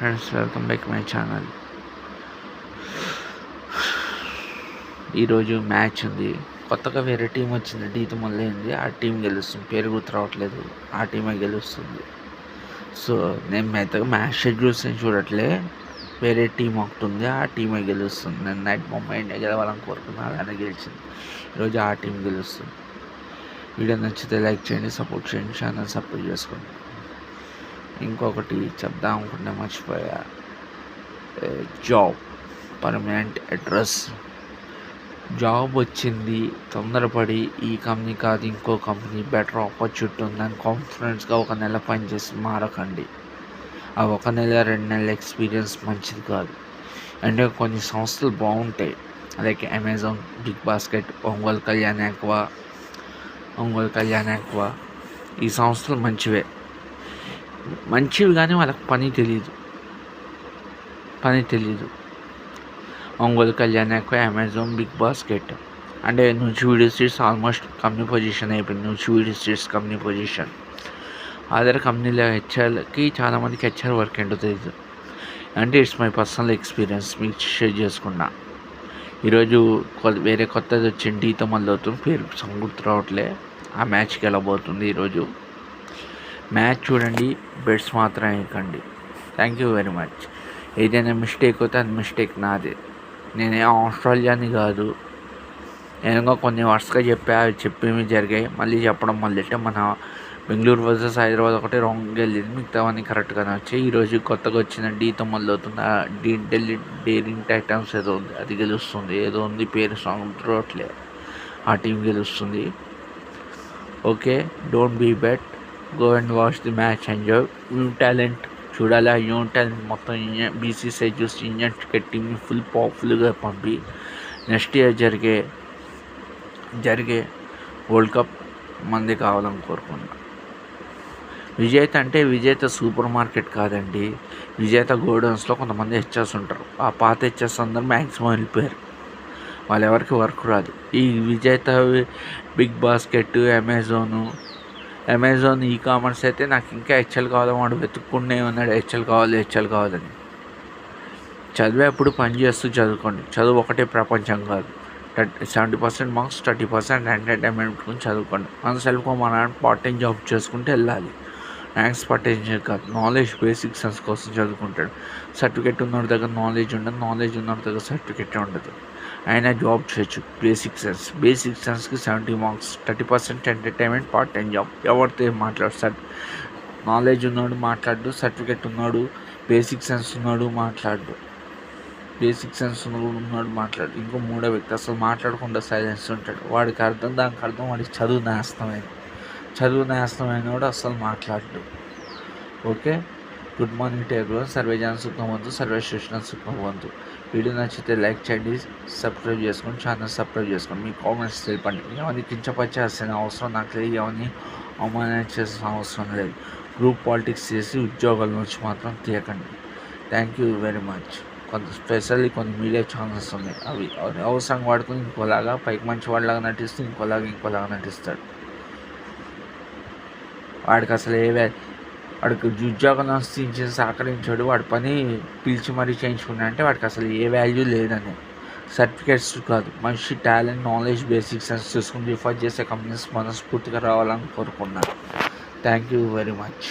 Friends, welcome back my channel. ఈరోజు match ఉంది. కొత్తగా వేరే టీం వచ్చింది, డీతో మొదలైంది. ఆ టీం గెలుస్తుంది. పేరు గుర్తు రావట్లేదు. ఆ టీమే గెలుస్తుంది. సో నేను మెత్తగా మ్యాచ్ షెడ్యూల్స్ చూడట్లే. వేరే టీం ఒకటి ఉంది, ఆ టీమే గెలుస్తుంది. నేను నైట్ ముంబై ఇండియా గెలవాలని కోరుకున్నా, అలానే గెలిచింది. ఈరోజు ఆ టీం గెలుస్తుంది. వీడియో నచ్చితే లైక్ చేయండి, సపోర్ట్ చేయండి, ఛానల్ సబ్స్క్రైబ్ చేసుకోండి. ఇంకొకటి చెప్దాం అనుకుంటే మర్చిపోయా. జాబ్, పర్మనెంట్ అడ్రస్, జాబ్ వచ్చింది. తొందరపడి ఈ కంపెనీ కాదు ఇంకో కంపెనీ బెటర్ ఆపర్చునిటీ ఉందని కాన్ఫిడెన్స్గా ఒక నెల పనిచేసి మారకండి. ఆ ఒక నెల 2 నెలల ఎక్స్పీరియన్స్ మంచిది కాదు. అంటే కొన్ని సంస్థలు బాగుంటాయి, like Amazon, BigBasket, Ongole Kalyan aqua. ఈ సంస్థలు మంచివే, కానీ వాళ్ళకి పని తెలియదు. Ongole Kalyan aqua, Amazon, BigBasket అంటే Nuzvid streets almost company position అయిపోయింది. Nuzvid streets company position. Other కంపెనీలో హెచ్ఆర్కి చాలామందికి హెచ్ఆర్ వర్క్ ఏంటో తెలియదు. అంటే ఇట్స్ మై పర్సనల్ ఎక్స్పీరియన్స్ మీకు షేర్ చేసుకున్నా. ఈరోజు వేరే కొత్తది వచ్చింది, డీతో మొదలవుతుంది. పేరు గుర్తు రావట్లే. ఆ మ్యాచ్కి వెళ్ళబోతుంది. ఈరోజు మ్యాచ్ చూడండి, బెట్స్ మాత్రం వేయకండి. Thank you very much. ఏదైనా మిస్టేక్ అయితే అది మిస్టేక్ నాదే. నేనే ఆస్ట్రేలియాని కాదు. నేను కొన్ని వర్స్గా చెప్పేవి జరిగాయి, మళ్ళీ చెప్పడం మొదలెట్టే. మన బెంగళూరు వర్సెస్ హైదరాబాద్ ఒకటి రాంగ్ వెళ్ళింది, మిగతావన్నీ కరెక్ట్గానే వచ్చాయి. ఈరోజు కొత్తగా వచ్చిన డీతో మొదలవుతుంది. ఢిల్లీ డేరింగ్ టైటన్స్ ఏదో ఉంది, అది గెలుస్తుంది. ఏదో ఉంది పేరు సాంగ్ రోట్లే, ఆ టీం గెలుస్తుంది. Okay, don't be bet, go and watch the match, enjoy. New talent చూడాలి. ఆ న్యూ టాలెంట్ మొత్తం బీసీసీఐ చూసి ఇండియన్ క్రికెట్ టీమ్ని ఫుల్ పవర్ఫుల్గా పంపి నెక్స్ట్ ఇయర్ జరిగే వరల్డ్ కప్ మంది కావాలని కోరుకున్నా. విజేత అంటే విజేత సూపర్ మార్కెట్ కాదండి. విజేత గోడౌన్స్లో కొంతమంది హెచ్ఎస్ ఉంటారు. ఆ పాత హెచ్ఎస్ అందరూ మ్యాక్సిమం వెళ్ళిపోయారు. వాళ్ళు ఎవరికి వర్క్ రాదు. ఈ విజేత Big Basket, Amazon e commerce అయితే నాకు ఇంకా హెచ్ఎల్ కావాలని వాడు వెతుక్కుండే ఉన్నాడు. హెచ్ఎల్ కావాలని. చదివేప్పుడు పని చేస్తూ చదువుకోండి. చదువు ఒకటే ప్రపంచం కాదు. 70% మార్క్స్, 30% ఎంటర్టైన్మెంట్ గురించి చదువుకోండి. మన సెల్ఫ్ మన పార్ట్ టైం జాబ్ చేసుకుంటే వెళ్ళాలి. ర్యాంక్స్ పట్టించేది కాదు. నాలెడ్జ్, బేసిక్ సెన్స్ కోసం చదువుకుంటాడు. సర్టిఫికేట్ ఉన్నోడి దగ్గర నాలెడ్జ్ ఉండదు, నాలెడ్జ్ ఉన్నోడి దగ్గర సర్టిఫికేట్ ఉండదు. అయినా జాబ్ చేయొచ్చు. బేసిక్ సెన్స్కి 70 marks, 30% entertainment, part time job. ఎవరితో మాట్లాడు. నాలెడ్జ్ ఉన్నాడు మాట్లాడు, సర్టిఫికేట్ ఉన్నాడు, బేసిక్ సెన్స్ ఉన్నాడు మాట్లాడు. ఇంకో మూడో వ్యక్తి అసలు మాట్లాడకుండా సైలెన్స్ ఉంటాడు. దానికి అర్థం వాడికి చదువు నేస్తమైన వాడు అసలు మాట్లాడు. Okay, good morning to everyone. Survey జన సుఖవంతు, సర్వే సృష్టి సుఖవంతు. వీడియో నచ్చితే లైక్ చేయండి, సబ్స్క్రైబ్ చేసుకోండి, ఛానల్ సబ్స్క్రైబ్ చేసుకోండి. మీ కామెంట్స్ తెలిపండి. ఎవరిని కించపరిచేసిన అవసరం నాకు లేదు, ఎవరిని అవమానించాల్సిన అవసరం లేదు. గ్రూప్ పాలిటిక్స్ చేసి ఉద్యోగాల నుంచి మాత్రం తీయకండి. Thank you very much. Specially కొన్ని మీడియా ఛానల్స్ ఉన్నాయి, అవి అవసరంగా వాడుకుని ఇంకోలాగా పైకి మంచి వాళ్ళలాగా నటిస్తూ ఇంకోలాగా నటిస్తాడు. వాడికి అసలు వాడికి ఉద్యోగం ఇచ్చి సహకరించాడు, వాడి పని పిలిచి మరీ చేయించుకున్నా అంటే వాడికి అసలు ఏ వాల్యూ లేదని. సర్టిఫికేట్స్ కాదు, మనిషి టాలెంట్, నాలెడ్జ్, బేసిక్ సెన్స్ చూసుకుని రిఫర్ చేసే కంపెనీస్ మనస్ఫూర్తిగా రావాలని కోరుకున్నాను. Thank you very much.